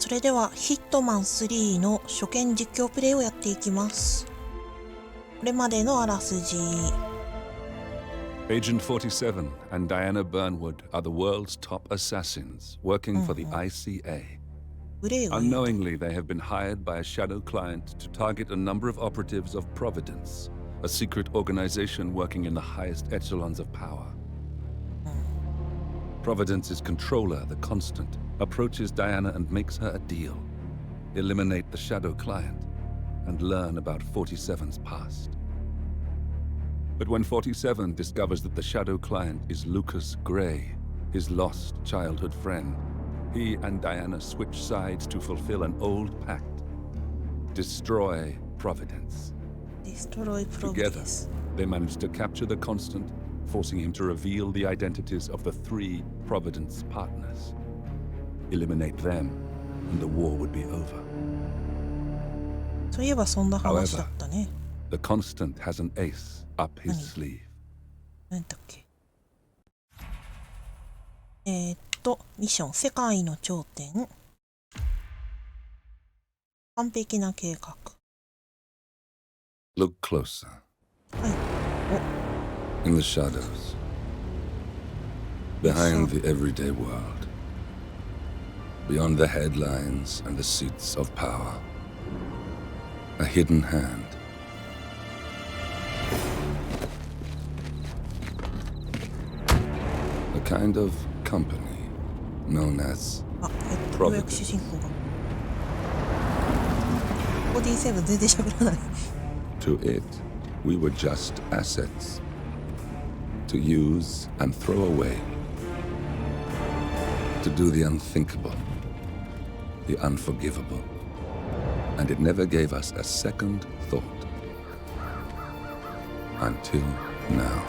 それではヒットマン3の初見実況プレイをやっていきます。これまでのあらすじ。 Agent 47 and Diana Burnwood are the world's top assassins working for the ICA. Unknowingly, they have been hired by a shadow client to target a number of operatives of Providence, a secret organization working in the highest echelons of power. Providence's controller, the Constant, approaches Diana and makes her a deal. Eliminate the shadow client and learn about 47's past. But when 47 discovers that the shadow client is Lucas Gray, his lost childhood friend, he and Diana switch sides to fulfill an old pact. Destroy Providence. Together, they manage to capture the Constant, forcing him to reveal the identities of the 3 Providence partners. Eliminate them, and the war would be over. そういえばそんな話だったね。The Constant has an ace up his sleeve. 何だっけ。ミッション世界の頂点。完璧な計画。Look closer. はい。In the shadows, behind the everyday world, beyond the headlines and the seats of power, a hidden hand. A kind of company known as ようやく主人公が。47全然喋らない。To it, we were just assets. To use and throw away. To do the unthinkable. The unforgivable. And it never gave us a second thought. Until now.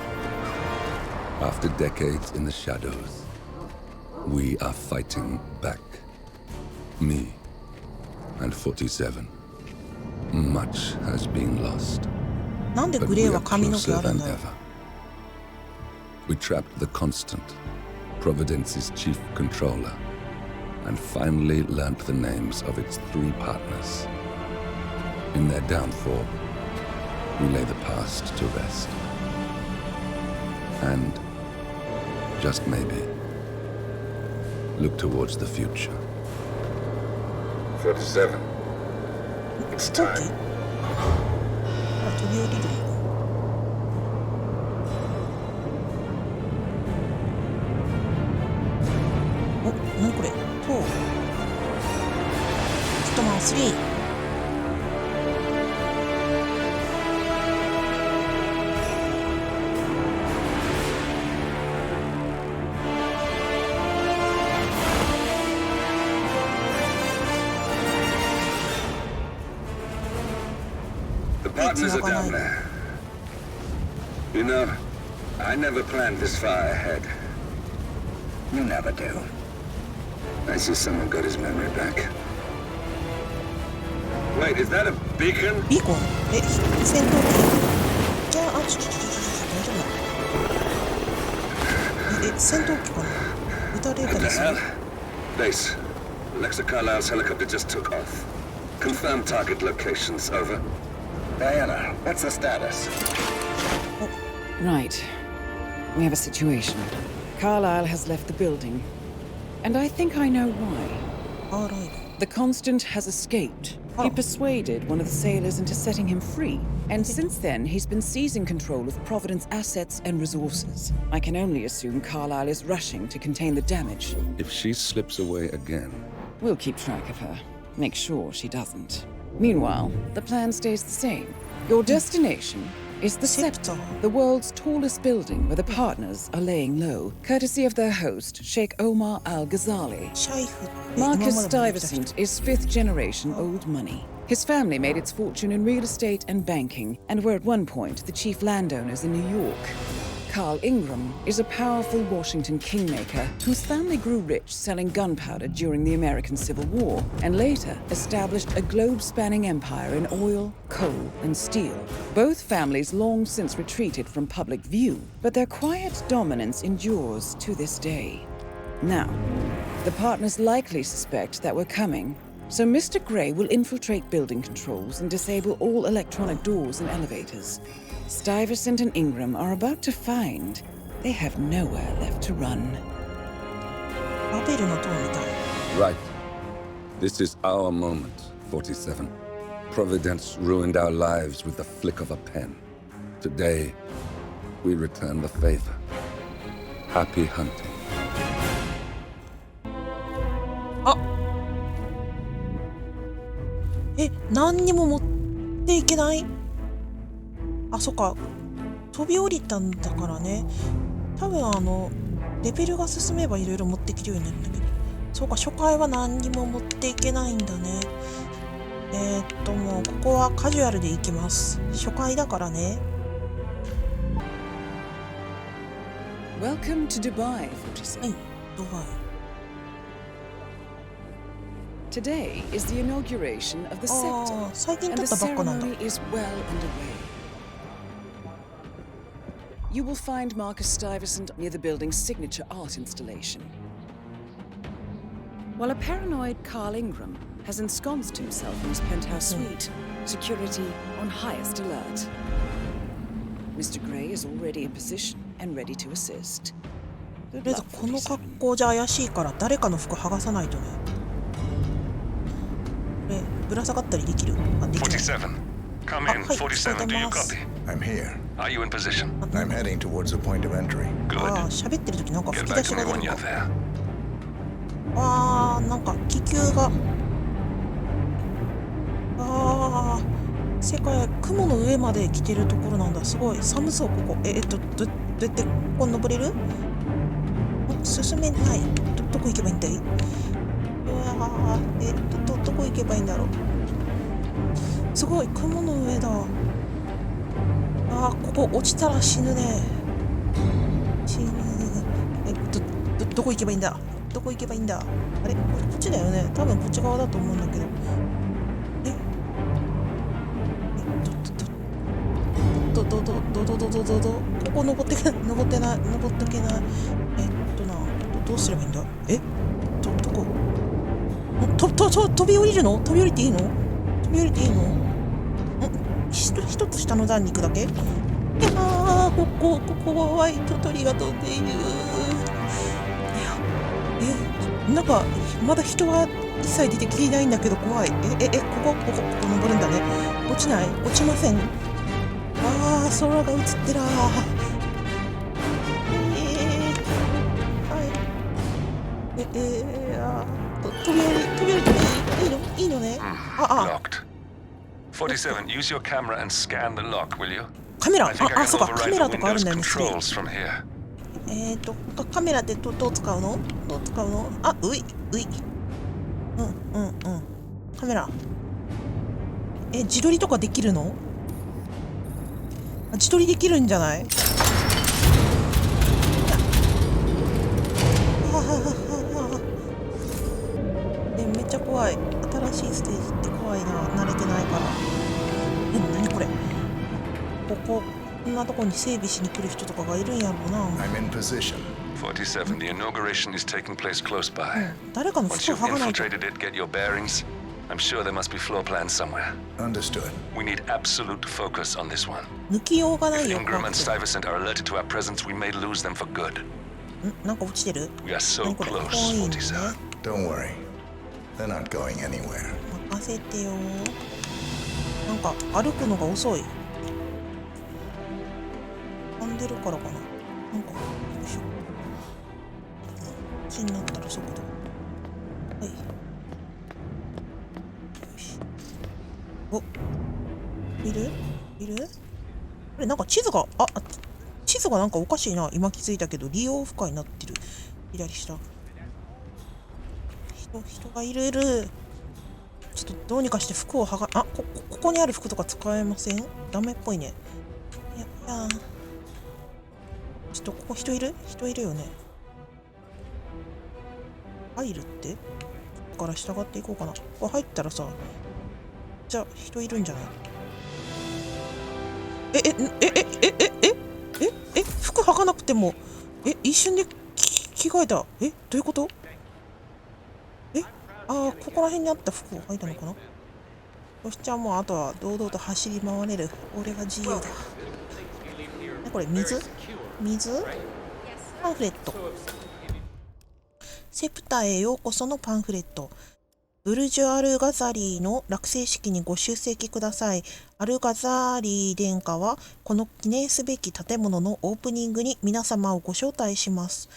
After decades in the shadows, we are fighting back. Me and 47. Much has been lost. なんでグレーは髪の毛あるんだよ。We trapped the Constant, Providence's chief controller, and finally learnt the names of its 3 partners. In their downfall, we lay the past to rest. And, just maybe, look towards the future. 47. It's time. 飛び降りる。何これ？ヒットマン3。The partners are down there. You know, I never planned this far ahead. You never do. I see someone got his memory back. Wait, is that a beacon? ビーコン？戦闘機？じゃあ、大丈夫。戦闘機かな？撃たれたりする？ Base. Alexa Carlisle's helicopter just took off. Confirm target locations, over. Diana, what's the status? Right. We have a situation. Carlisle has left the building. And I think I know why. All right. The Constant has escaped. He persuaded one of the sailors into setting him free. And since then, he's been seizing control of Providence assets and resources. I can only assume Carlisle is rushing to contain the damage. If she slips away again... We'll keep track of her. Make sure she doesn't. Meanwhile, the plan stays the same. Your destination is the Scepter, the world's tallest building where the partners are laying low, courtesy of their host, Sheikh Omar Al-Ghazali. Marcus Stuyvesant is 5th generation old money. His family made its fortune in real estate and banking, and were at one point the chief landowners in New York. Carl Ingram is a powerful Washington kingmaker whose family grew rich selling gunpowder during the American Civil War and later established a globe-spanning empire in oil, coal, and steel. Both families long since retreated from public view, but their quiet dominance endures to this day. Now, the partners likely suspect that we're coming, So Mr. Gray will infiltrate building controls and disable all electronic doors and elevators. Stuyvesant and Ingram are about to find they have nowhere left to run. バベルの塔みたい。 Right. This is our moment, 47. Providence ruined our lives with the flick of a pen. Today, we return the favor. Happy hunting. あ、何にも持っていけない。あ、そっか。飛び降りたんだからね。多分レベルが進めばいろいろ持ってきるようになるんだけど。そうか、初回は何にも持っていけないんだね。もうここはカジュアルでいきます。初回だからね。Welcome to Dubai, はい、 47. ドバイ。Today is the inauguration of the scepter, 最近 and 撮 the ったばっかなんだ。 ceremony is well underway. You will find Marcus Stuyvesant near the building's signature art installation. While a paranoid Carl Ingram has ensconced himself in his penthouse suite, security on highest alert. Mr. Gray is already in position and ready to assist. とりあえずこの格好じゃ怪しいから誰かの服剥がさないとね。これぶら下がったりできる？あ、できない。 47. Come in, はい、 47. Do you copy? I'm here. Are you in position? I'm heading towards the point of entry. あ Good. ー、喋ってる時なんか Get 吹き back 出し to me が出 when る you're か。 there. なんか気球が。世界雲の上まで来てるところなんだ。すごい寒そうここ。どうやってここ登れる？進めない。どこ行けばいいんだい？うわー、どこ行けばいいんだろう。すごい雲の上だ。ここ落ちたら死ぬね。死ぬ。どこ行けばいいんだ？どこ行けばいいんだ？あれ、こっちだよね。多分こっち側だと思うんだけど。ここ登ってけない、登ってけない。どうすればいいんだ？どこ？飛び降りるの？飛び降りていいの？飛び降りていいの？一つ下の段に行くだけ？ここは鳥が飛んでいる。なんかまだ人は一切出てきていないんだけど怖い。ここ登るんだね。落ちない？落ちません。空が映ってら。飛び降りていいのね。Locked. 47. Use your camera and scan the lock, will you? カメラ。 I think I そうか、 can カメ override ラ the とかあるん Windows だよね。controls from here. カメラってどう使うの？うい。カメラ。自撮りとかできるの？自撮りできるんじゃない？めっちゃ怖い。新しいステージって怖いな。慣れてないから。何これ？こんなとこに整備しに来る人とかがいるんやろうな。 I'm in position. 47. The inauguration is taking place close by. 誰かの Once 服を you've 剥がないと。 infiltrated it, get your bearings. I'm sure there must be floor plans somewhere. Understood. We need absolute focus on this one. 抜きようがない If よ。 Ingram and Stuyvesant are alerted to our presence, we may lose them for good. なんか落ちてる？ We are so 何これ？ close, 怖いね。 47. Don't worry. They're not going anywhere. 任せてよ。なんか歩くのが遅い。飛んでるからかな。なんかよいしょ。こっちになったら速度。はい。よし。いる？あれなんか地図がなんかおかしいな。今気づいたけど利用不可になってる。左下。人がいる。ちょっとどうにかして服をここにある服とか使えません？ダメっぽいね。いやちょっとここ人いるよね。入るって？ここから従っていこうかな。ここ入ったらさ、じゃあ人いるんじゃない？服履かなくても一瞬で着替えた。どういうこと？ああ、ここら辺にあった服を履いたのかな。そしたらもうあとは堂々と走り回れる。俺が自由だ。これ水パンフレット。セプタへようこそのパンフレット。ブルジュアル・ガザリーの落成式にご出席ください。アル・ガザリー殿下はこの記念すべき建物のオープニングに皆様をご招待します。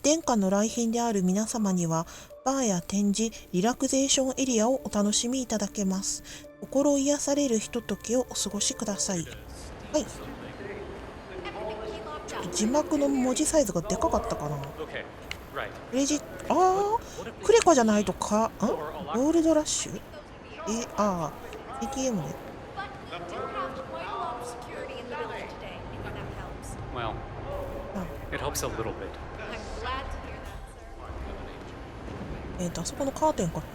殿下の来賓である皆様にはバーや展示、リラクゼーションエリアをお楽しみいただけます。心癒されるひとときをお過ごしください。はい。ちょっと字幕の文字サイズがでかかったかな。クレジット、クレカじゃないとか、ゴールドラッシュATM ね。Well, it helps a little bit. あそこのカーテンかって。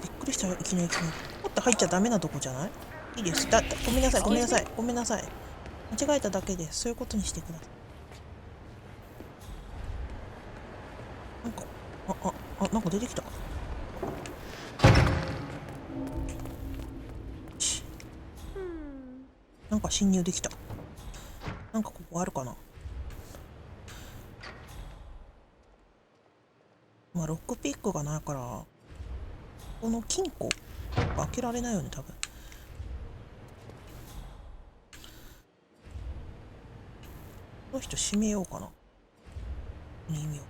びっくりしたよ。いきなり持って入っちゃダメなとこじゃない？いいです。ごめんなさい。間違えただけです。そういうことにしてください。なんか出てきた。なんか侵入できた。なんかここあるかな。まあロックピックがないからこの金庫開けられないよね多分。この人閉めようかな。意味を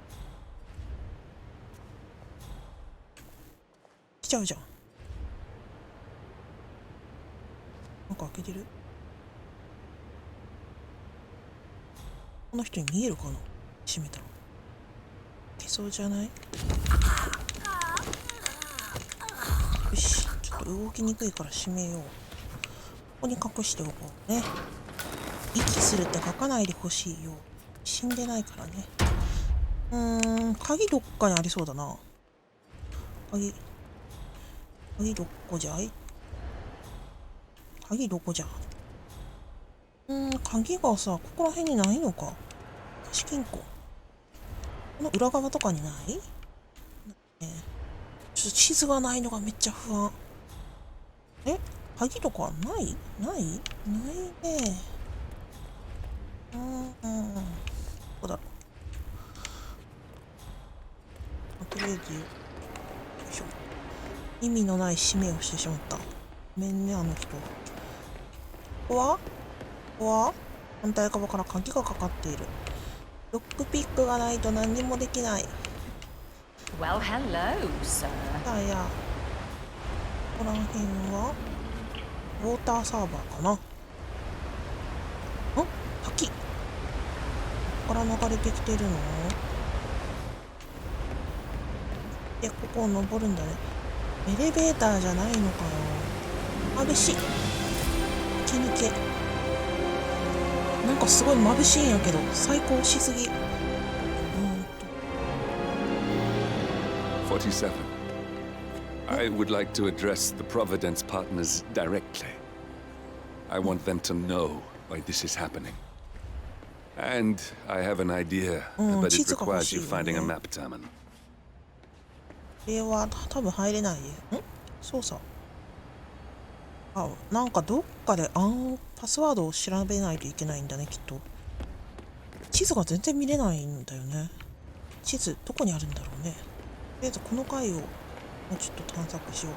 来ちゃうじゃん。なんか開けてる。この人に見えるかな。閉めたら消そうじゃない。よし、ちょっと動きにくいから閉めよう。ここに隠しておこうね。息するって書かないでほしいよ。死んでないからね。鍵どっかにありそうだな。鍵どこじゃい。鍵どこじゃ。鍵がさ、ここら辺にないのか。貸金庫。この裏側とかにない？ちょっと地図がないのがめっちゃ不安。鍵とかないね。どこだろう。とりあえずよいしょ。意味のない使命をしてしまった。ごめんね、あの人。ここは反対側から鍵がかかっている。ロックピックがないと何にもできない。Well, hello, sir. いや、ここら辺はウォーターサーバーかな。滝。ここから流れてきてるので、ここを登るんだね。エレベーターじゃないのかな。眩しい。抜けなんかすごい眩しいんやけど、最高しすぎ。47. I would like to address the Providence partners directly. I want them to know why this is happening. And I have an idea, but it requires you finding a map, Taman. これは多分入れない。操作。なんかどっかでパスワードを調べないといけないんだね、きっと。地図が全然見れないんだよね。地図どこにあるんだろうね。とりあえずこの階をもうちょっと探索しよう。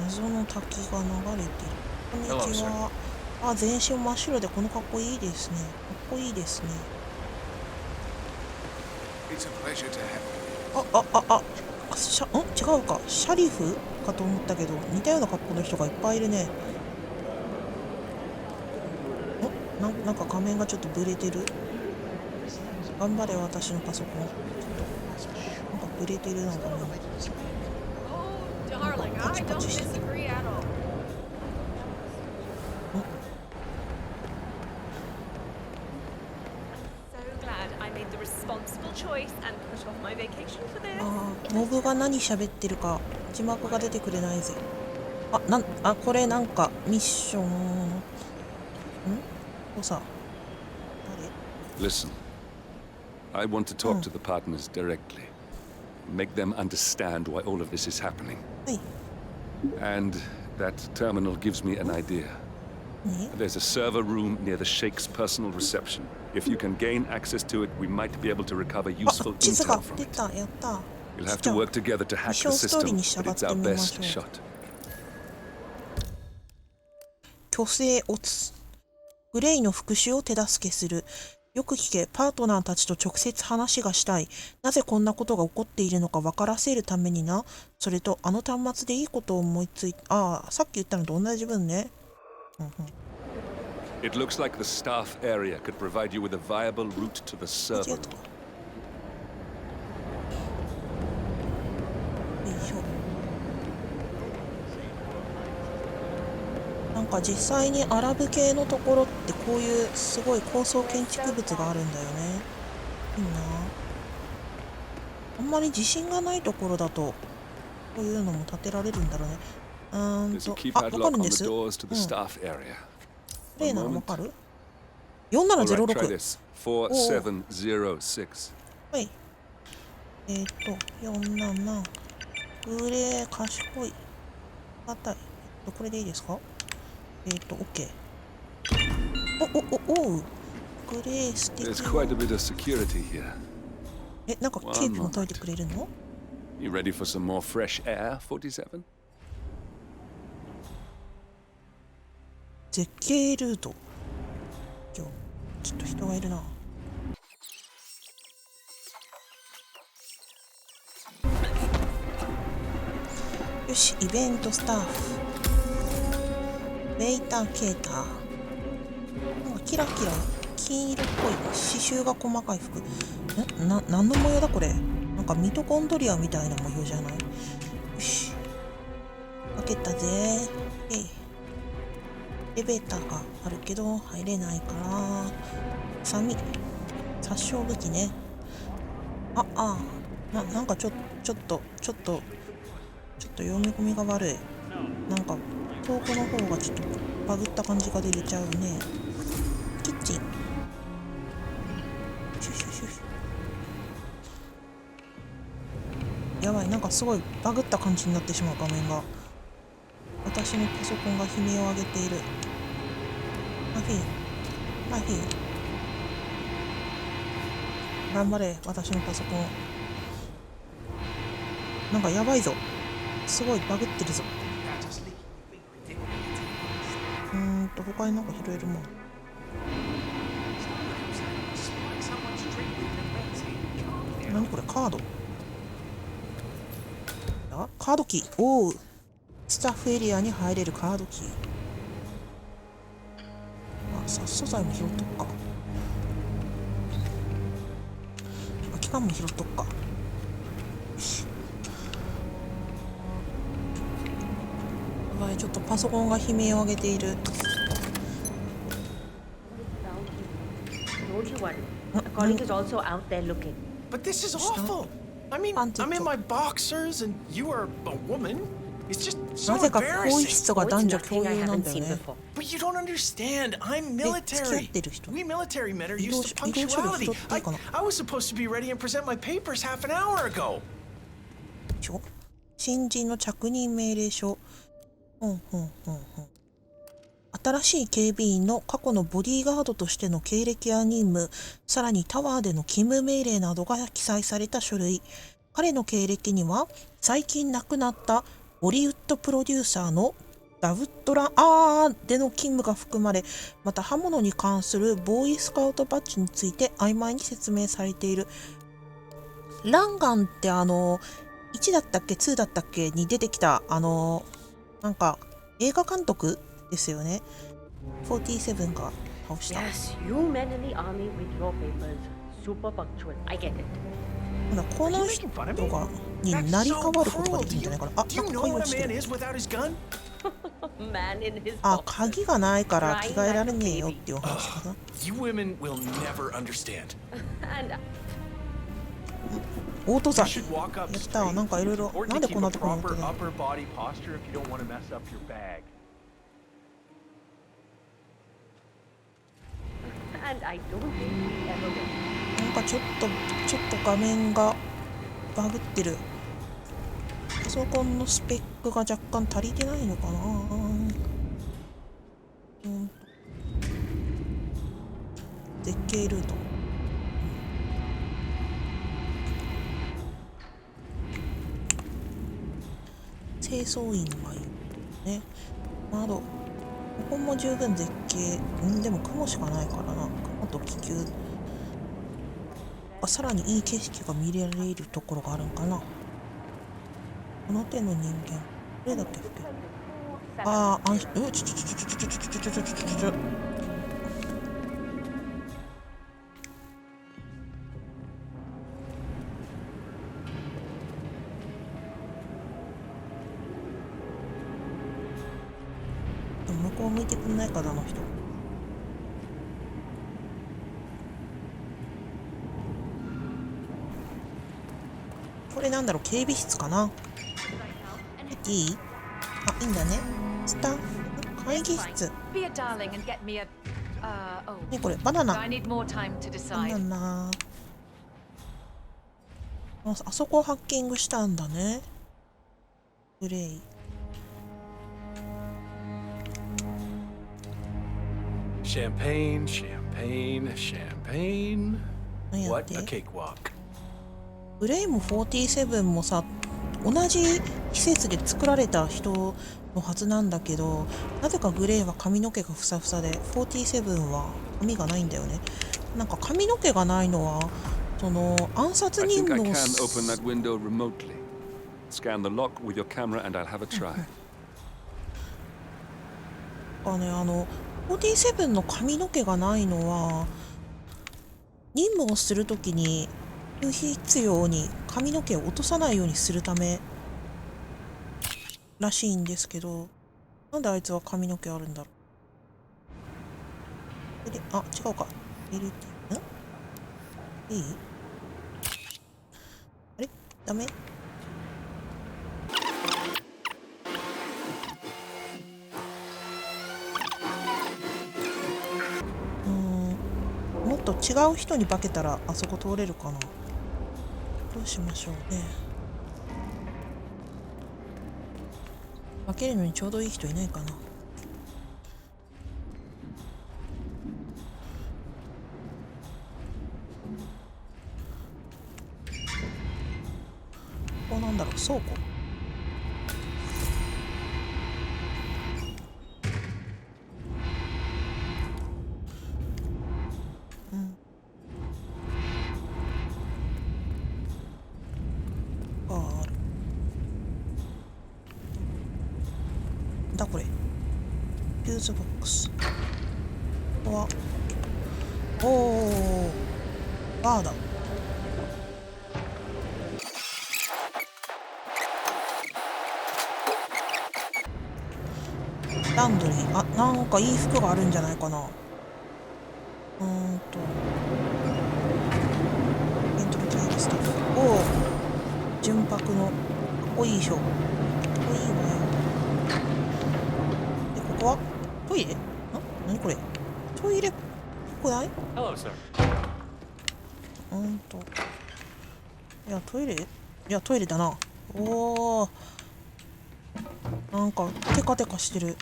謎の滝が流れている。こんにちは。全身真っ白でこの格好いいですね。かっこいいですね。違うか。シャリフかと思ったけど、似たような格好の人がいっぱいいるね。なんか画面がちょっとブレてる。頑張れ私のパソコン。なんかブレてるな、画面。なんかパチパチしてる。モブが何喋ってるか字幕が出てくれないぜ。これなんかミッション。Listen, I want to talk to the partners directly. make them understand why all of this is happening. はい。 And that terminal gives me an idea. ね。 There's a server room near the Sheikh's personal reception. If you can gain access to it, we might be able to recover あ、 useful 地図が intel from 出 it. た。やった。 We'll have じゃ to あ work together to hack the ミッションストーリー system, に従 but っ it's て our みま best しょう。 shot. 虚勢オツ。グレイの復讐を手助けする。よく聞け、パートナーたちと直接話がしたい。なぜこんなことが起こっているのか分からせるためにな。それと、あの端末でいいことを思いついた。ああ、さっき言ったのと同じ分ね。It looks like the staff area could provide you with a viable route to the 間 server 違えた。 room. よいしょ。なんか実際にアラブ系のところってこういうすごい高層建築物があるんだよね。いいな。あんまり自信がないところだとこういうのも建てられるんだろうね。There's a あ、わ keypad か lock るん on で the す。 doors to the staff area. プレイならわかる Alright, try 4706。 this. 4706. はい。47。グレー、賢い。硬い。これでいいですかOK。おう。グレー素敵。 There's quite a bit of security here. なんか警備も解いてくれるの You ready for some more fresh air, 47? 絶景ルート。ちょっと人がいるな。よし、イベントスタッフ。ウェイターケーター。なんかキラキラ金色っぽい刺繍が細かい服。何の模様だこれ。なんかミトコンドリアみたいな模様じゃない。よし。開けたぜ。エレベーターがあるけど入れないから。殺傷武器ね。なんかちょっと読み込みが悪い。なんか遠くの方がちょっとバグった感じが出ちゃうね。キッチン。シュシュシュシュ。やばい、なんかすごいバグった感じになってしまう画面が。私のパソコンが悲鳴を上げている。マフィン。頑張れ、私のパソコン。なんかやばいぞ。すごいバグってるぞ。他になんか拾えるもん。何これ、カード。カードキー。おう。スタッフエリアに入れるカードキー。殺素材も拾っとくか。空き缶も拾っとくか。よし。やばい、ちょっとパソコンが悲鳴を上げている。Don't you worry. A colleague is also out there looking. But this is awful. I mean, I'm in my boxers and you are a woman. It's just so なぜか更衣 embarrassing. 室が男女共 Nothing I 有なん haven't だよ seen ね。 before. But you don't understand. I'm 付き合っ military. てる人。 We military men are 移動 used to 移動処理 punctuality. 拾っていいかな。 I was supposed to be ready and present my papers half an hour ago. 新人の着任命令書。新しい警備員の過去のボディーガードとしての経歴や任務、さらにタワーでの勤務命令などが記載された書類。彼の経歴には、最近亡くなったボリウッドプロデューサーのダブッドラでの勤務が含まれ、また刃物に関するボーイスカウトバッジについて曖昧に説明されている。ランガンって1だったっけ2だったっけに出てきたなんか映画監督ですよね。47が倒した。 Yes, you men in the army with your papers. Super punctual. I get it. ほらこの人がになり変わることができるんじゃないかな。Do you なんか know 会話 what a して man る。 is without his gun? Man in his あ、 boxers. 鍵がないから着替えられねえよっていう話かな。 You women will never understand. And オート You 剤。 should walk や up った。 straight. なんかいろいろ。 Important なん to でこん keep な a ところに乗って proper るの upper body posture if you don't want to mess up your bag. I don't think we ever will. なんかちょっと画面がバグってる。パソコンのスペックが若干足りてないのかな。絶景ルート。清掃員がいるね。窓。ここも十分絶景。でも雲しかないからな。雲と気球。さらにいい景色が見られるところがあるんかな。この手の人間。どれだっけ。ああ、ちょ。向こう向いてくんないかな、あの人。これなんだろう、警備室かな。いい？あ、いいんだね。会議室。ね、これバナナ。バナナ。あそこをハッキングしたんだね。グレイ。Champagne, champagne, champagne. What a cakewalk. グレイも47もさ、同じ季節で作られた人のはずなんだけど、なぜかグレイは髪の毛がふさふさで、47は髪がないんだよね。なんか髪の毛がないのは、その暗殺任務を47の髪の毛がないのは、任務をするときに不必要に髪の毛を落とさないようにするためらしいんですけど、なんであいつは髪の毛あるんだろう。あ、違うか。いい？あれ？ダメ？もっと違う人に化けたらあそこ通れるかな。どうしましょうね。化けるのにちょうどいい人いないかな。ここなんだろう、倉庫。これフューズボックス。ここはバーだ。ランドリー。あ、なんかいい服があるんじゃないかな。エントリーテイクスタッフ。純白のかっこいい衣装。かっこいいわよ。ここはトイレ？何これ？トイレっぽくない？ Hello, sir. いや、トイレ？いや、トイレだな。なんかテカテカしてる。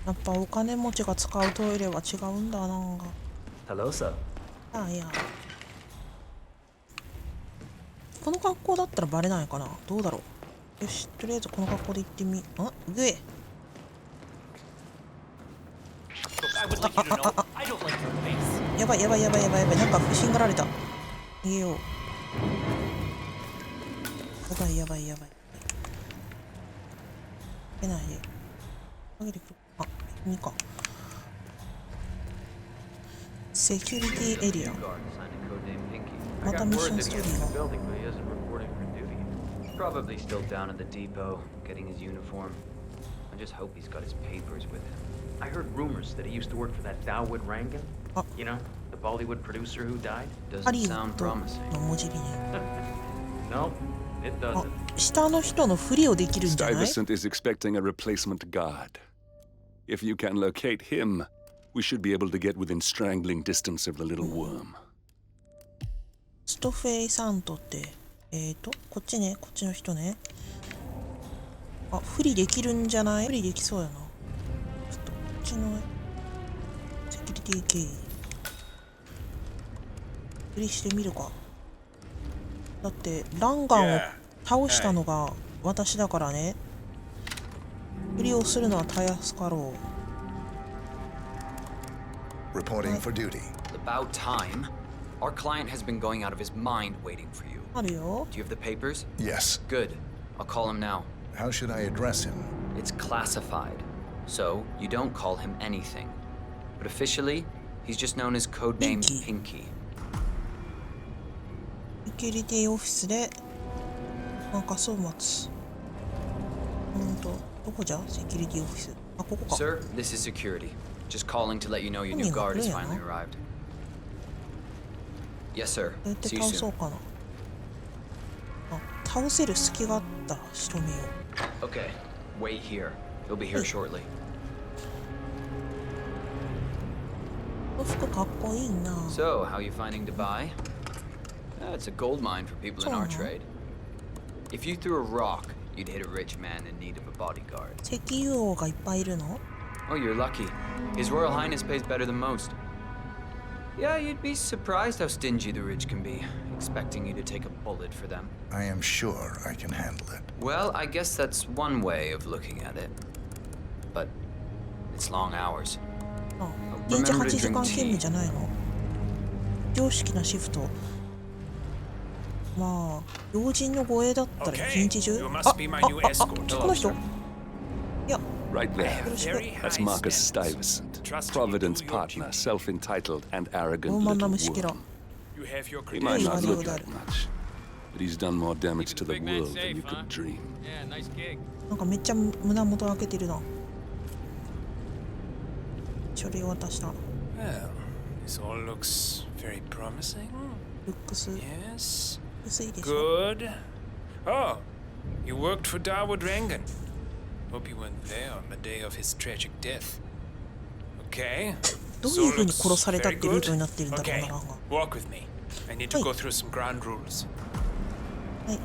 やっぱお金持ちが使うトイレは違うんだな。Hello, sir. いや。この格好だったらバレないかな。どうだろう。よし、とりあえずこの格好で行ってみ。上。やばい。なんか不審がられた。逃げよう。やばい。出ないで。投げてくる。いいか。セキュリティエリア。またミッションストーリーが。Probably still down at the depot, getting his uniform. I just hope he's got his papers with him. I heard rumors that he used to work for that Dawood Rankin. You know, the Bollywood producer who died. Doesn't sound promising. No, it doesn't. 下の人のふりをできるんじゃない？ Stuyvesant is expecting a replacement guard. If you can locate him, we should be able to get within strangling distance of the little worm. ストフェイサントってこっちね、こっちの人ね。あ、不利できるんじゃない？不利できそうやな。ちょっとこっちのセキュリティ経緯不利してみるか。だってランガンを倒したのが私だからね。不利をするのはたやすかろう。 Reporting for duty. About time. Our client has been going out of his mind waiting for you. あるよ。 Do you have the papers? Yes. Good. I'll call him now. How should I address him? It's classified, so you don't call him anything. But officially, he's just known as codename Pinky. セキュリティオフィスでマーカスを待つ。どこじゃ？セキュリティオフィス。あ、ここか。 Sir, this is security. Just calling to let you know your new guard has finally arrived. Yes, sir. どうやって See you 倒そ soon. うかな。あ、倒せる隙があったら仕留めよう。 Okay, wait here. He'll be here shortly. この服かっこいいな。 So, how you finding Dubai? It's a gold mine for people in our trade. If you threw a rock, you'd hit a rich man in need of a bodyguard. 石油王がいっぱいいるの？ Oh, you're lucky. His Royal Highness pays better than most. Yeah, you'd be surprised how stingy the rich can be, expecting you to take a bullet for them. I am sure I can handle it. Well, I guess that's one way of looking at it. But it's long hours. あ、1日8時間勤務じゃないの？常識なシフト。まあ、要人の護衛だったら一日中。この人。いや。 Right there. That's Marcus Stuyvesant, Providence partner, self-entitled and arrogant little worm. He might not look like much, but he's done more damage to the world than you could dream. なんかめっちゃ胸元開けてるな。書類を渡した。 Well, this all looks very promising. ルックス。 Yes. 薄いでしょ。 Good. Oh, you worked for Dawood Rangan. Hope you weren't there on the day of his tragic death. Okay. どういう風に殺されたってルートになってるんだろうな。 Okay. Walk with me. I need to go through some ground rules. はい。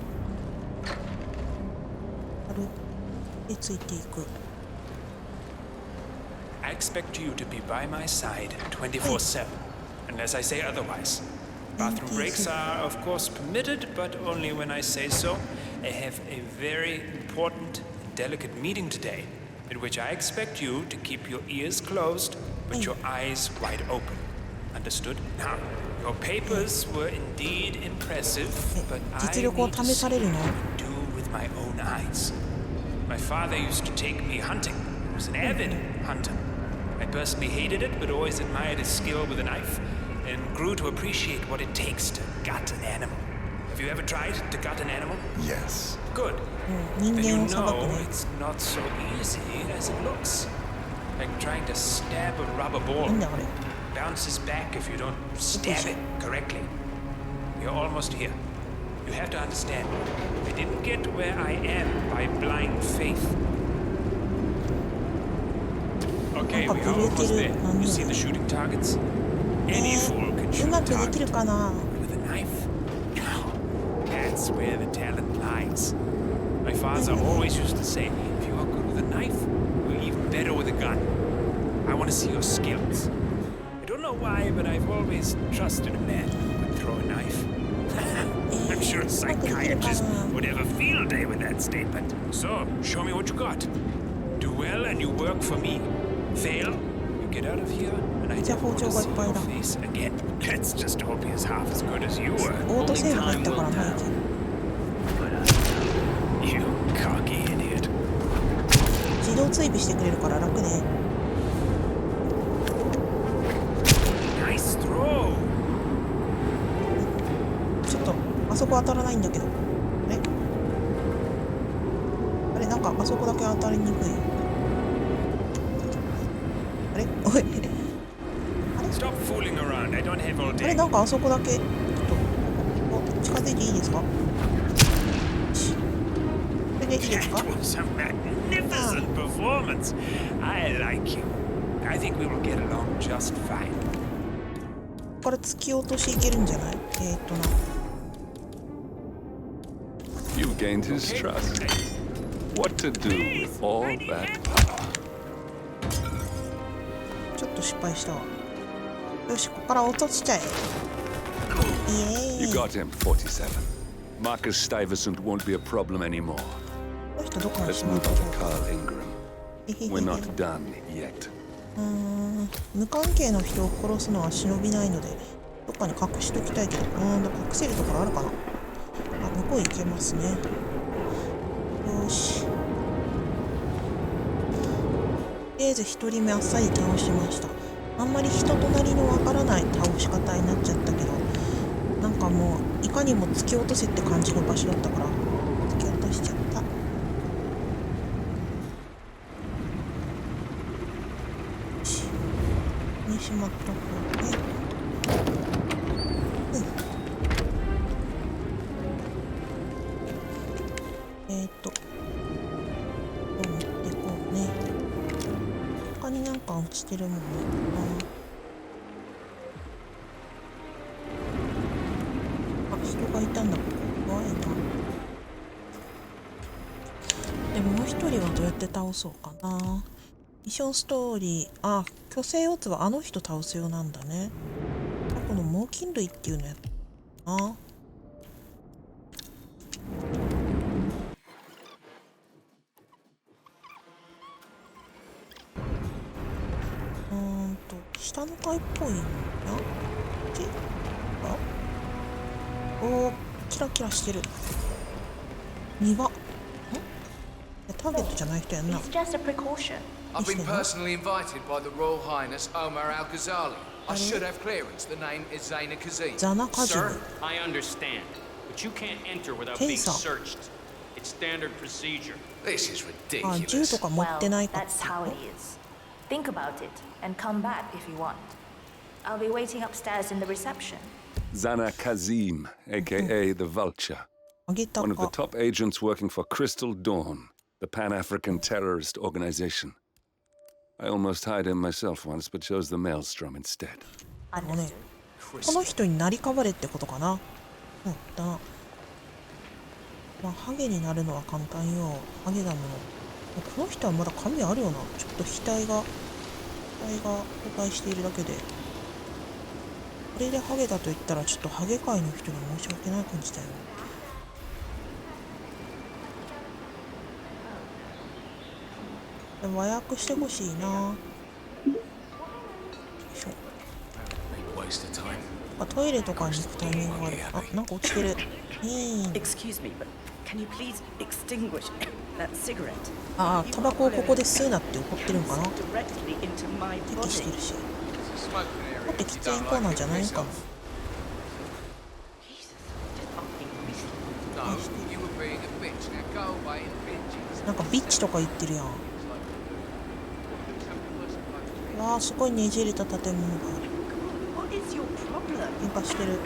でついていく。 I expect you to be by my side 24/7, unless I say otherwise. Bathroom breaks are, of course, permitted, but only when I say so. I have a very important and delicate meeting today, in which I expect you to keep your ears closed, but your eyes wide open. Understood? Now, your papers were indeed impressive, but I need to see what you do with my own eyes. My father used to take me hunting. He was an avid hunter. I personally hated it, but always admired his skill with a knife, and grew to appreciate what it takes to gut an animal. Have you ever tried to gut an animal? Yes. Good. Then you know it's not so easy as it looks. Like trying to stab a rubber ball. Bounces back if you don't stab it correctly. You're almost here. You have to understand, I didn't get where I am by blind faith. Okay, we are almost there. You see the shooting targets? Any fool can shoot a target. With a knife? No. That's where the talent lies. My father always used to say, if you are good with a knife, you're even better with a gun. I want to see your skills. I don't know why, but I've always trusted a man who could throw a knife. I'm sure a psychiatrist would have a field day with that statement. So, show me what you got. Do well and you work for me. Fail, you get out of here, and I never want to see your face again. Let's just hope he's half as good as you were. Only time will tell. You cocky idiot. 自動追尾してくれるから楽ね。 Nice throw. ちょっとあそこ当たらないんだけど。あれなんかあそこだけ当たりにくい。あれおい。Stop fooling around. I don't have all あ day. れなんかあそこだけちょっと近づいていいですか？これでいいですか？ That was a magnificent performance. I like you. I think we will get along just fine. ここから突き落としいけるんじゃない？ You've gained his trust. What to do with all that power? ちょっと失敗したわ。よし、ここから落としちゃえ。イエーイ。 You got him, 47. Marcus Stuyvesant won't be a problem anymore. この人どこに Let's しまっ move た on の to Carl Ingram. We're not done yet. 無関係の人を殺すのは忍びないので、どっかに隠しときたいけど、隠せるところあるかな。あ、向こう行けますね。よし。とりあえず1人目あっさり倒しました。あんまり人となりのわからない倒し方になっちゃったけど、なんかもういかにも突き落とせって感じの場所だったから突き落としちゃった。よし。にしまっとこうね。持ってこうね。他になんか落ちてるもんね。人がいたんだ。ここ怖いな。でももう一人はどうやって倒そうかな。ミッションストーリー。あ、巨星オツはあの人倒すようなんだね。この猛禽類っていうのやったな。下の階っぽいな。おー、キラキラしてる。庭。ターゲットじゃない人やんな。 It's just a precaution. I've been personally invited by the Royal Highness Omar Al-Ghazali. I should have clearance. The name is Zaina Kazim. Sir, I understand, but you can't enter without being searched. It's standard procedure. This is あ、銃 ridiculous. とか持ってないか。 That's how it is. Think about it and come back if you want. I'll be waiting upstairs in the reception. Zana Kazim, aka the Vulture. One of the top agents working for Crystal Dawn, the Pan-African terrorist organization. I almost hired him myself once, but chose the Maelstrom instead. この人になりかわれってことかな。だな。まあ、ハゲになるのは簡単よ。ハゲだもの。この人はまだ髪あるよな。ちょっと額が崩壊しているだけで。これでハゲだと言ったらちょっとハゲ界の人に申し訳ない感じだよ。でも和訳してほしいな。よいしょ。トイレとかに行くタイミングがある。あ、なんか落ちてる。Excuse me, but can you please extinguish that cigarette? ああ、タバコをここで吸うなって怒ってるのかな。敵してるし。ここって喫煙コーナーじゃないのかな。なんかビッチとか言ってるやん。わあ、すごいねじれた建物がある。喧嘩してる。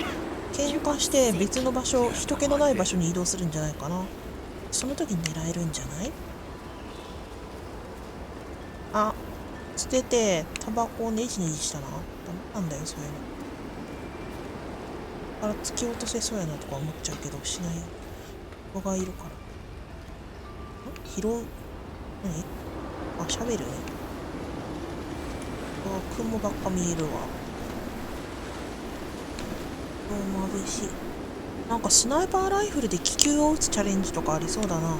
喧嘩して別の場所、人気のない場所に移動するんじゃないかな。その時に狙えるんじゃない？あ、捨ててタバコをネジネジしたな。ダメなんだよ、そういうの。あら、突き落とせそうやなとか思っちゃうけど、しないよ。人がいるから。拾う。何？あ、シャベルね。あ、雲ばっか見えるわ。眩しい。なんかスナイパーライフルで気球を撃つチャレンジとかありそうだな。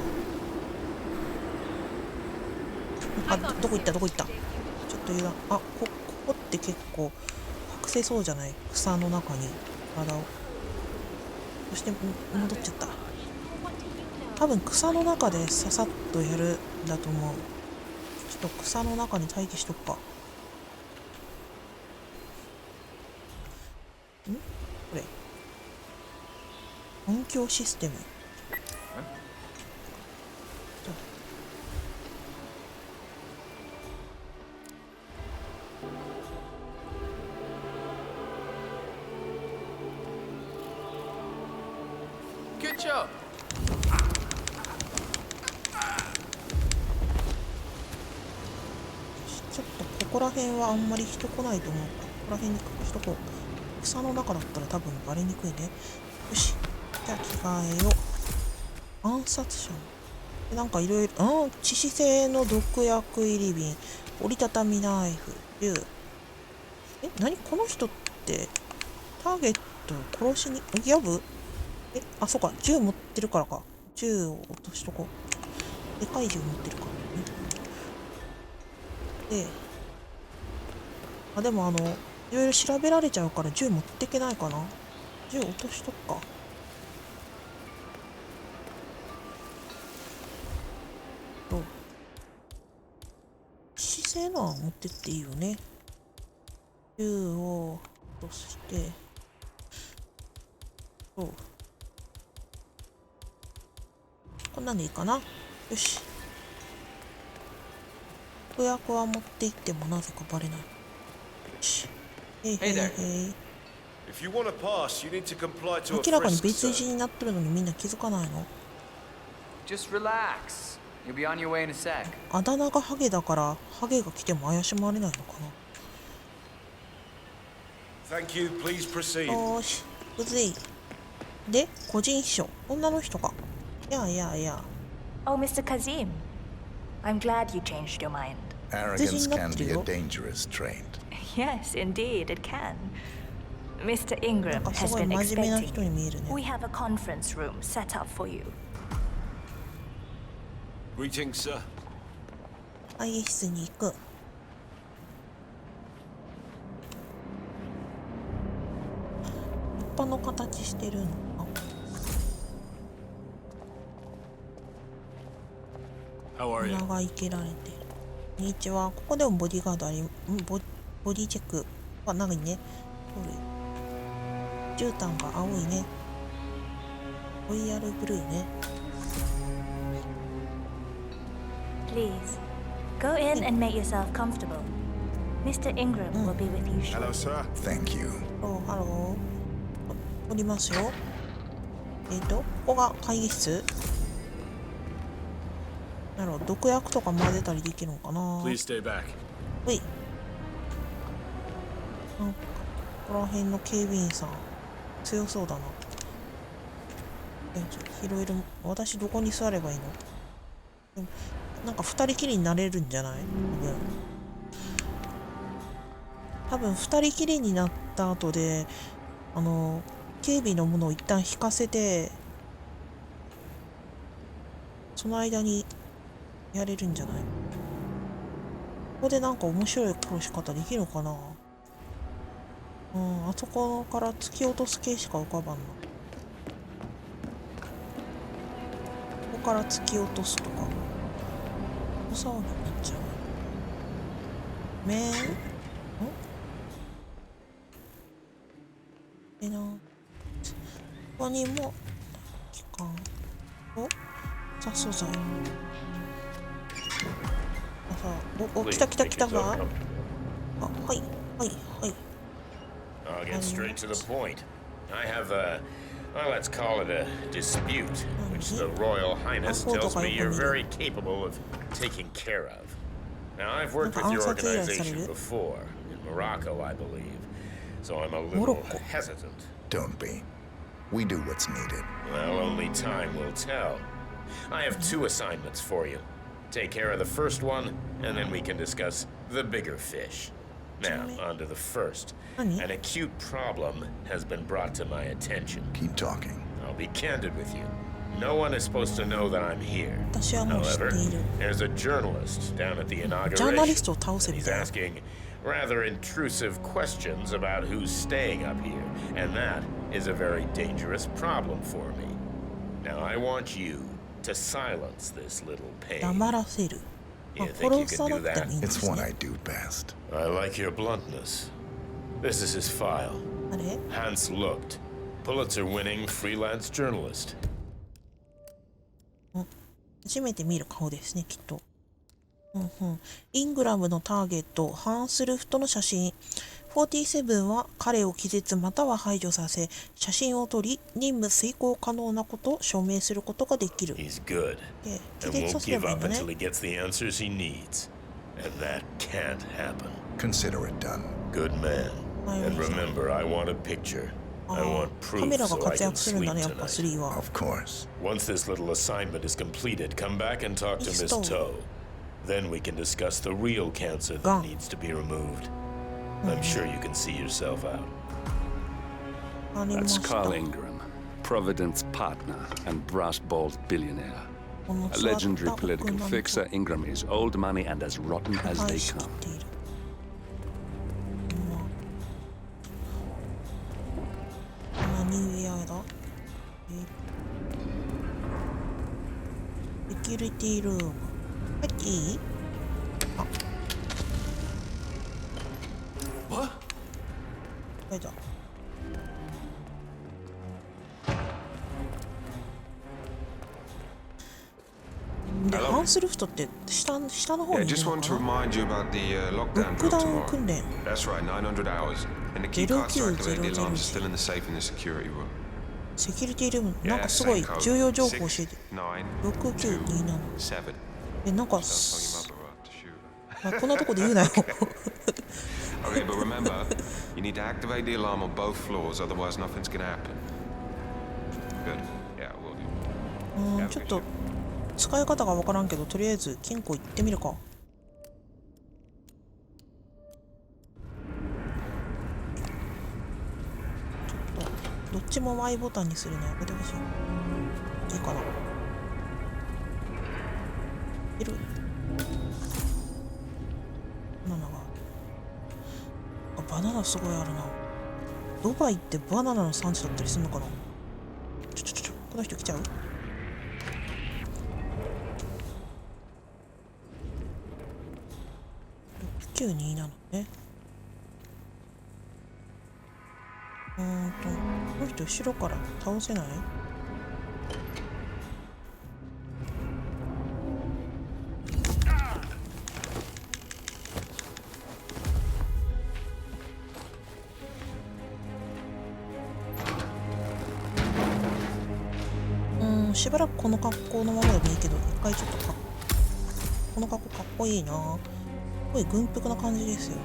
あ、どこ行ったちょっと油断。あ、ここって結構隠せそうじゃない？草の中に体を。そして戻っちゃった。多分草の中でささっとやるんだと思う。ちょっと草の中に待機しとくか。これ音響システム。Good job. ちょっとここら辺はあんまり人来ないと思う。ここら辺に隠しとこう。草の中だったら多分バレにくいね。よし。じゃあ着替えよう。暗殺者。なんかいろいろ、致死性の毒薬入り瓶、折りたたみナイフ、銃。何この人って、ターゲットを殺しに、やぶ？あ、そうか、銃持ってるからか。銃を落としとこう。でかい銃持ってるからね。で、でもいろいろ調べられちゃうから銃持ってけないかな。銃落としとくか。姿勢のは持ってっていいよね。銃を落として、そう。こんなんでいいかな。よし。毒薬は持って行ってもなぜかバレない。よし。へいへいへい。明らかに別人になってるのにみんな気づかないの？ Just relax. You'll be on your way in a sec. あだ名がハゲだからハゲが来ても怪しまれないのかな。Thank you. Please proceed. よーし、うずい。で、個人秘書、女の人か。いやいやいや。Oh, Mr. Kazim. I'm glad you changed your mind. Arrogance can be a dangerous trait. Yes, indeed, it can. Mr. Ingram has been expecting you. We have a conference room set up for you. Greetings, sir. 会議室に行く。立派の形してるのか。鼻が生けられてる。こんにちは。ここでもボディーガードあり、ボディチェックは長いね。絨毯が青いね。ロイヤルブルーね。Please, go in and make yourself comfortable. Mr. Ingram will be with you shortly. Hello, sir. Thank you. ハロー。おりますよ。ここが会議室。なるほど、毒薬とか混ぜたりできるのかな。Please stay back. ほい。なんかここら辺の警備員さん強そうだな。いろいろ、私どこに座ればいいの？なんか二人きりになれるんじゃない？多分二人きりになった後で警備のものを一旦引かせて、その間にやれるんじゃない？ここでなんか面白い殺し方できるのかな。あそこから突き落とす系しか浮かばんな。ここから突き落とすとかお騒ぎになっちゃう。めんな。ここにも機関と雑素材。来たわ。はいはいはい。I'll get straight to the point. I have a, well, let's call it a dispute, which the Royal Highness tells me you're very capable of taking care of. Now, I've worked with your organization before, in Morocco, I believe, so I'm a little hesitant. Don't be. We do what's needed. Well, only time will tell. I have two assignments for you. Take care of the first one, and then we can discuss the bigger fish. Now, on to the first. An acute problem has been brought to my attention. Keep talking. I'll be candid with you. No one is supposed to know that I'm here. However, there's a journalist down at the inauguration, and he's asking rather intrusive questions about who's staying up here, and that is a very dangerous problem for me. Now, I want you to silence this little pain. You think you can do that? It's what I do best. I like your bluntness. This is his file. Hans Lucht, Pulitzer-winning freelance journalist. 初めて見る顔ですね、きっと。イングラムのターゲット、ハンス・ルフトの写真。47は彼を気絶または排除させ、写真を撮り、任務遂行可能なことを証明することができる。He's good, and won't give up until he gets the answers he needs. And that can't happen. Consider it done. Good man. And remember, I want a picture. I want proof カメラが so I 活 can 躍するんだ sleep ね、やっぱ tonight. 3は。 Of course. Once this little assignment is completed, come back and talk to Miss Toe. Then we can discuss the real cancer that needs to be removed. I'm sure you can see yourself out. That's Carl Ingram, Providence partner and brass-balled billionaire. A legendary political fixer, Ingram is old money and as rotten as they come. 何ウェアだ？セキュリティルーム。入っていい？あ。はいだ。で、ハンスルフトって下の方にいるのかな？ロックダウン訓練。0900セキュリティルーム、なんかすごい重要情報教えて。6927。なんかこんなとこで言うなよ。Okay, but remember, you need to activate the alarm on both floors, otherwise nothing's gonna happen. Good. Yeah, we'll do. ちょっと使い方がわからんけど、とりあえず金庫行ってみるか。どっちも Y ボタンにするのやめてほしい。いいかな。いる。バナナすごいあるな。ドバイってバナナの産地だったりするのかな。この人来ちゃう？6927ね。この人後ろから倒せない？しばらくこの格好のままでもいいけど、一回ちょっとこの格好かっこいいな。すごい軍服な感じですよ。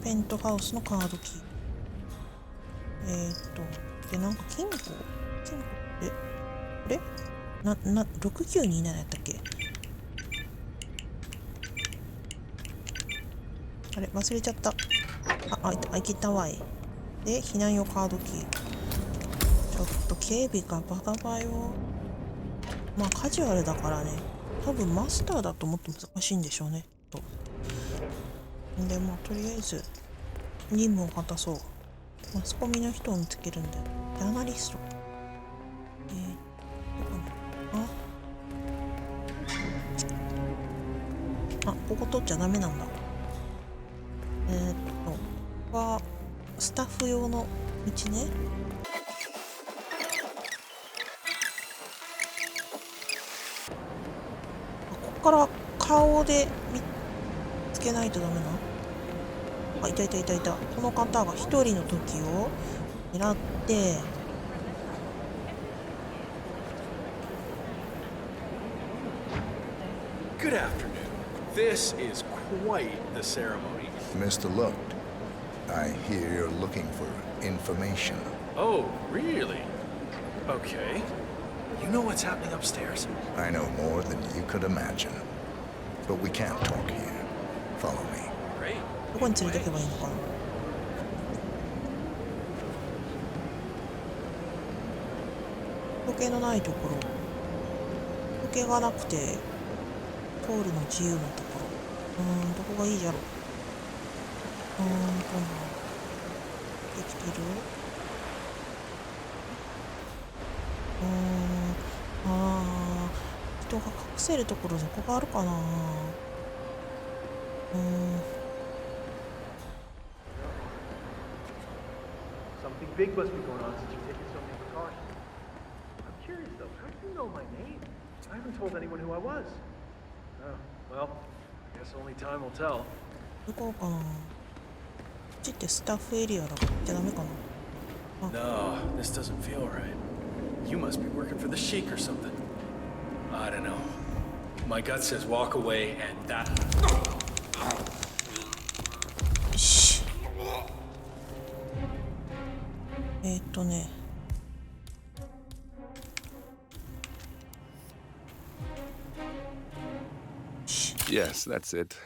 ペントハウスのカードキー。で、なんか金庫これ6927やったっけ？あれ忘れちゃった。いけたわい。で、避難用カードキー。ちょっと警備がバカバよ。まあカジュアルだからね。多分マスターだともっと難しいんでしょうね。で、まあとりあえず任務を果たそう。マスコミの人を見つけるんだよ。ジャーナリスト。どこに？ここ取っちゃダメなんだ。はスタッフ用の道ね。ここから顔で見つけないとダメな。いた。この方が一人の時を狙って、Good afternoon. This is quite the ceremony. Mr. Load, I hear you're looking for information. Oh, really? Okay. You know what's happening upstairs? I know more than you could imagine. But we can't talk here. Follow me. Great. どこに連れて行けばいいのかな。時計のないところ。時計がなくて通るの自由なところ。どこがいいじゃろ。できてる？人が隠せるところどこがあるかな。Something big must be going on since you're taking so many precautions. I'm curious though, how do you know my name? I haven't told anyone who I was. Oh, well, I guess only time will tell. どこかな。こっちってスタッフエリアだから行っちゃダメかな。No, this doesn't feel right. You must be working for the Sheik or something. I don't know. My gut says walk away and that. ね。Yes, that's it.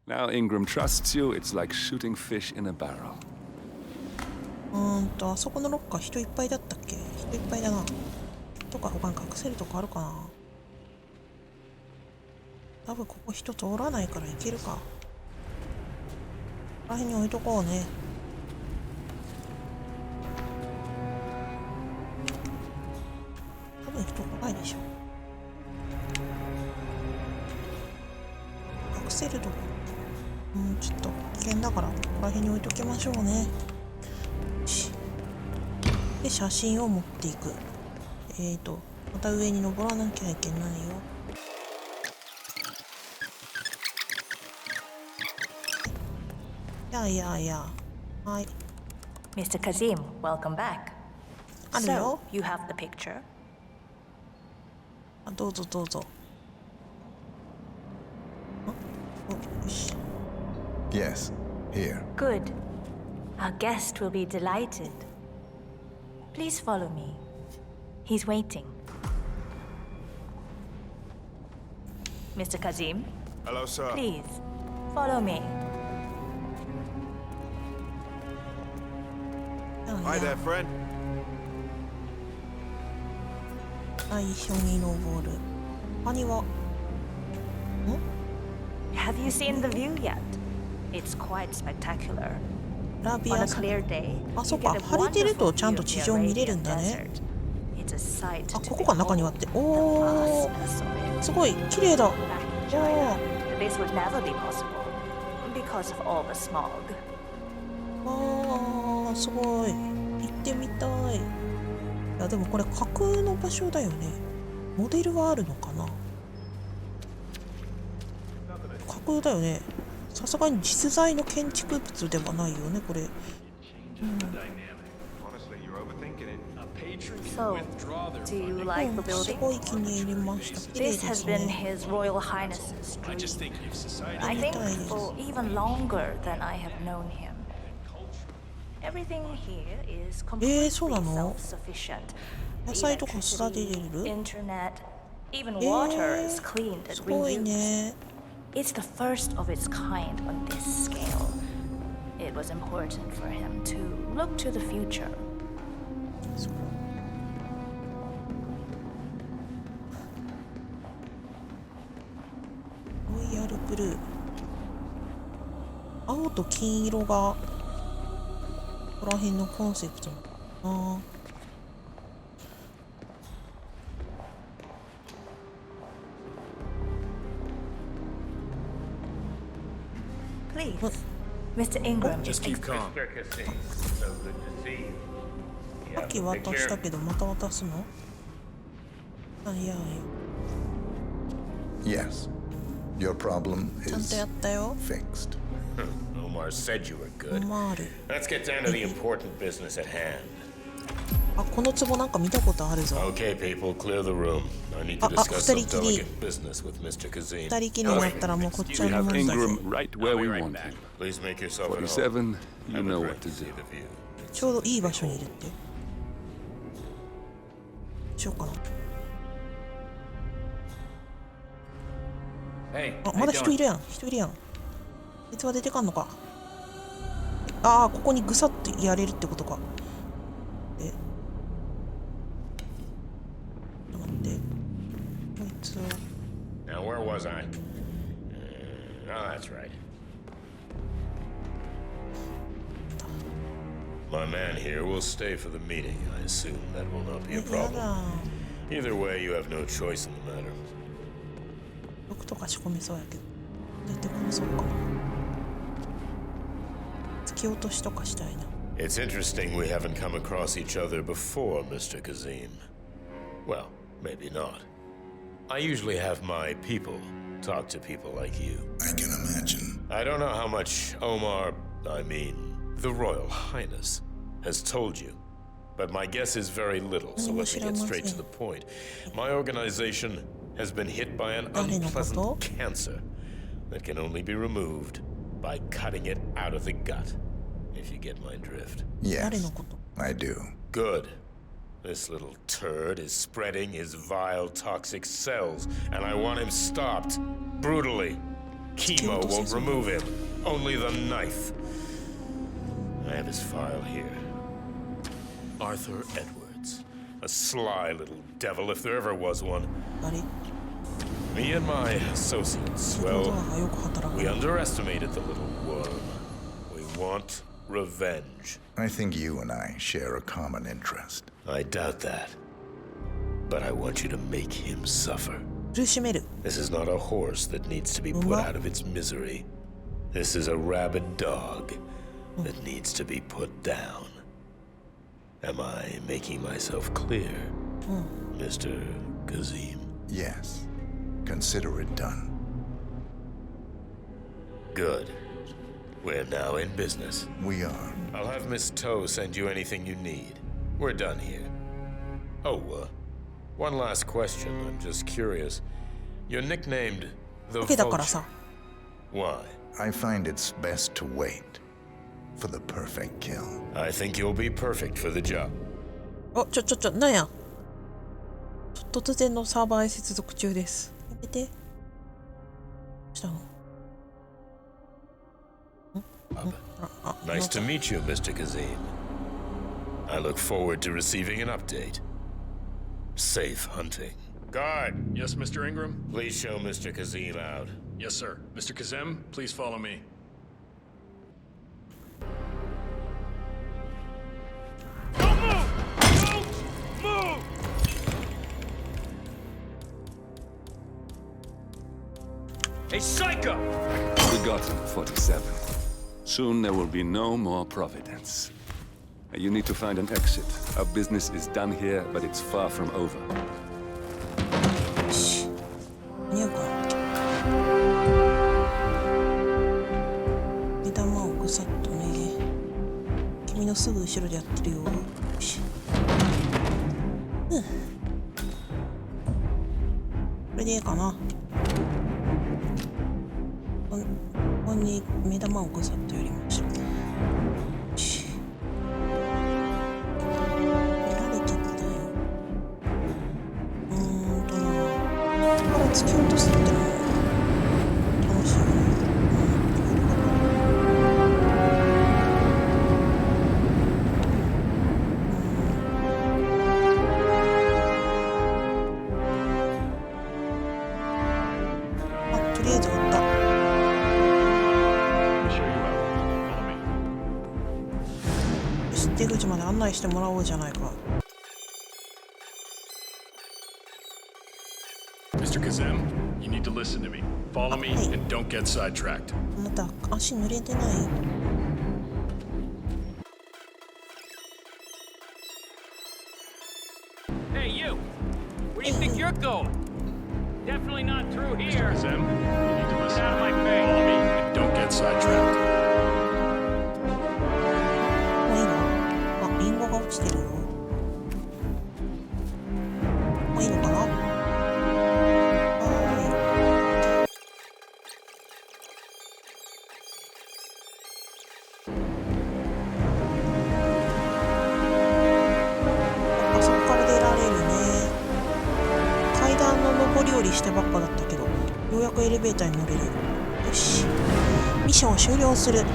Now Ingram trusts you. It's like shooting fish in a barrel. あそこのロッカー人いっぱいだったっけ？人いっぱいだな。とか他に隠せるとこあるかな。多分ここ人通らないから行けるか。ここら辺に置いとこうね。多分人来ないでしょ。隠せるとこ。ちょっと危険だからここら辺に置いときましょうね。で写真を持っていく。また上に登らなきゃいけないよ。いや。はい。Mr. Kazim, welcome back. あるよ。So, you have the picture? どうぞどうぞ。よし。Yes, here. Good. Our guest will be delighted. Please follow me. He's waiting. Mr. Kazim? Hello, sir. Please, follow me. Hi there, friend. 最初に登る。他にはHave you seen the view yet? It's quite spectacular. On a clear day, あ、そうか。晴れてるとちゃんと地上見れるんだね。あ、ここが中にはって。おー、すごい綺麗だ。おー。This would never be possible because of all the smog. あー、すごい。行ってみたい。いやでもこれ架空の場所だよね。モデルはあるのかな。架空だよね。さすがに実在の建築物ではないよねこれ。So, do you like the す building? ごい気に入りました。綺麗 This で has す been ね。 His Royal Highness's dream. I think for even longer than I have known him. Everything here is completely そうなの？ self-sufficient. 野菜とか育てれる？ Internet, even water is cleaned す and ごい reused. ね。 It's the first of its kind on this scale. It was important for him to look to the future. ロイヤルブルー。青と金色がここら辺のコンセプトなのかな。Please, Mr. Ingram. Just keep calm. さっき渡したけどまた渡すの？いや Yes. Your problem ちゃんとや is ったよ。 fixed. Omar said you were good. Omar. Let's get down to the important business at hand. あ、この壺なんか見たことあるぞ。 Okay, people, clear the room. I need to discuss some delicate business with Mr. Kazim. 二人きりになったらもうこっちは問題。 Ingram right where we want him. Please make yourself at home. 47, you know what to do. ちょうどいい場所にいるって。しようかな。あ、まだ人いるやん。人いるやん。あいつは出てかんのか。ああ、ここにぐさっとやれるってことか。で、ちょっと待って。こいつを。 Now, where was I? Oh, that's right. My man here will stay for the meeting. I assume that will not be a problem. Either way, you have no choice in the matter. 毒とか仕込みそうやけど出てこなそうかな。突き落としとかしたいな。 It's interesting we haven't come across each other before, Mr. Kazim. Well, maybe not. I usually have my people talk to people like you. I can imagine. I don't know how much Omar, the Royal Highness, has told you. But my guess is very little, so let me get straight to the point. My organization has been hit by an unpleasant cancer that can only be removed by cutting it out of the gut, if you get my drift. Yes. I do. Good. This little turd is spreading his vile, toxic cells, and I want him stopped. Brutally. Chemo won't remove him. Only the knife. I have his file here. Arthur Edwards. A sly little devil, if there ever was one. Me and my associates, well, we underestimated the little worm. We want revenge. I think you and I share a common interest. I doubt that. But I want you to make him suffer. This is not a horse that needs to be put out of its misery. This is a rabid dog that needs to be put down. Am I making myself clear, Mr. Kazim? Yes. Consider it done. Good. We're now in business. We are. I'll have Miss Toe send you anything you need. We're done here. Oh, one last question. I'm just curious. You're nicknamed the Vulture. Why? I find it's best to wait for the perfect kill. I think you'll be perfect for the job. なんや。突然のサーバーへ接続中です。やめて。どうしたの？Nice to meet you, Mr. Kazim. I look forward to receiving an update. Safe hunting. Guard! Yes, Mr. Ingram? Please show Mr. Kazim out. Yes, sir. Mr. Kazem, please follow me. Don't move! Don't move! Hey, psycho! Forgotten, 47. Soon there will be no more Providence. You need to find an exit. Our business is done here, but it's far from over. 間に合うか。目玉をぐさっとね。君のすぐ後ろでやってるよ。よし。これでいいかな。ここに目玉をぐさっとやりましょう。突き落とすってのも楽しいよね。とりあえず終わった。出口まで案内してもらおうじゃないか。Mr. Kazem, you need to listen to me. Follow me and don't get sidetracked. あなた足濡れてない？ Hey, you! Where do you think you're going? Definitely not through here. Mr. Kazem, you need to listen. Out of my face. Follow me and don't get sidetracked. もういいの？あ、リンゴが落ちてるよ。もういいのかな？してばっかだったけど、ようやくエレベーターに乗れる。よし、ミッションを終了する。はい、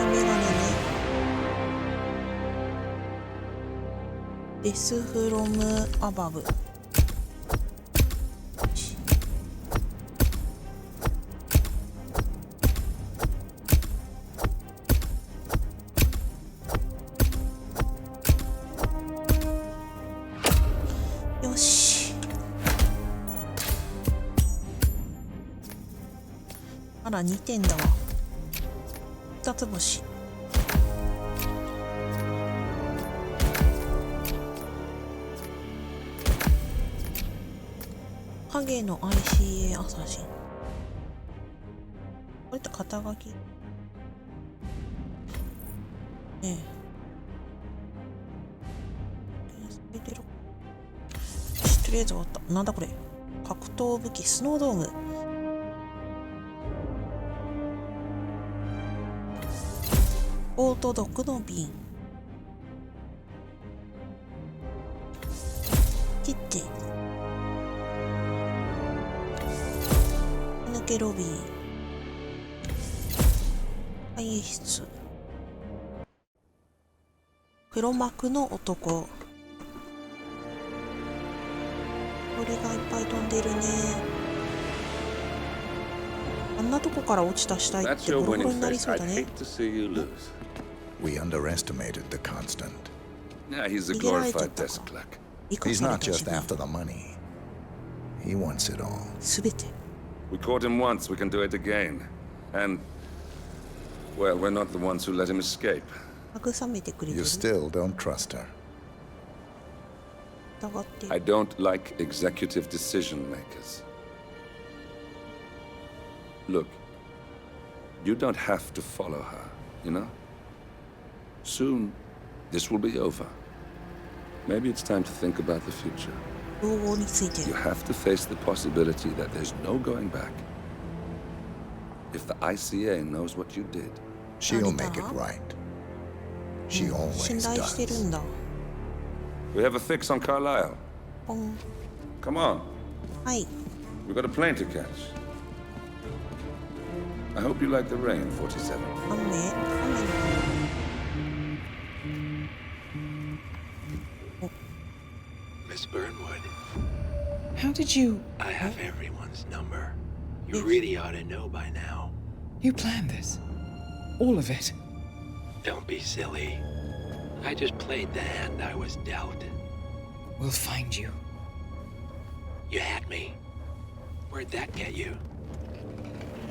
メガネね。デスフロムアバブ。あら、2点だわ。2つ星。影の ICA アサシン。これって肩書き？ねえ。とりあえず終わった。なんだこれ。格闘武器スノードーム。オート毒の瓶。切って。抜けロビー。会議室。黒幕の男。鳥がいっぱい飛んでるね。あんなとこから落ちた死体ってボロボロになりそうだね。We underestimated the constant. Yeah, he's a glorified desk clerk. He's not just after the money. He wants it all. すべて。We caught him once, we can do it again. And, well, we're not the ones who let him escape. 慰めてくれてる。You still don't trust her. I don't like executive decision makers. Look, you don't have to follow her, you know? Soon, this will be over. Maybe it's time to think about the future. You have to face the possibility that there's no going back. If the ICA knows what you did, she'll make it right. She always does. We have a fix on Carlisle. Come on. Hi. We've got a plane to catch. I hope you like the rain, 47. Miss Burnwood. How did you... I have everyone's number. You really ought to know by now. You planned this? All of it? Don't be silly. I just played the hand I was dealt. We'll find you. You had me. Where'd that get you?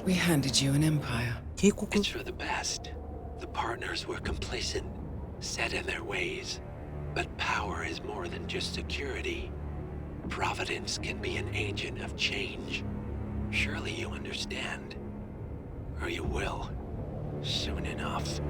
We handed you an empire. It's for the best. The partners were complacent, set in their ways. But power is more than just security. Providence can be an agent of change. Surely you understand. Or you will. Soon enough.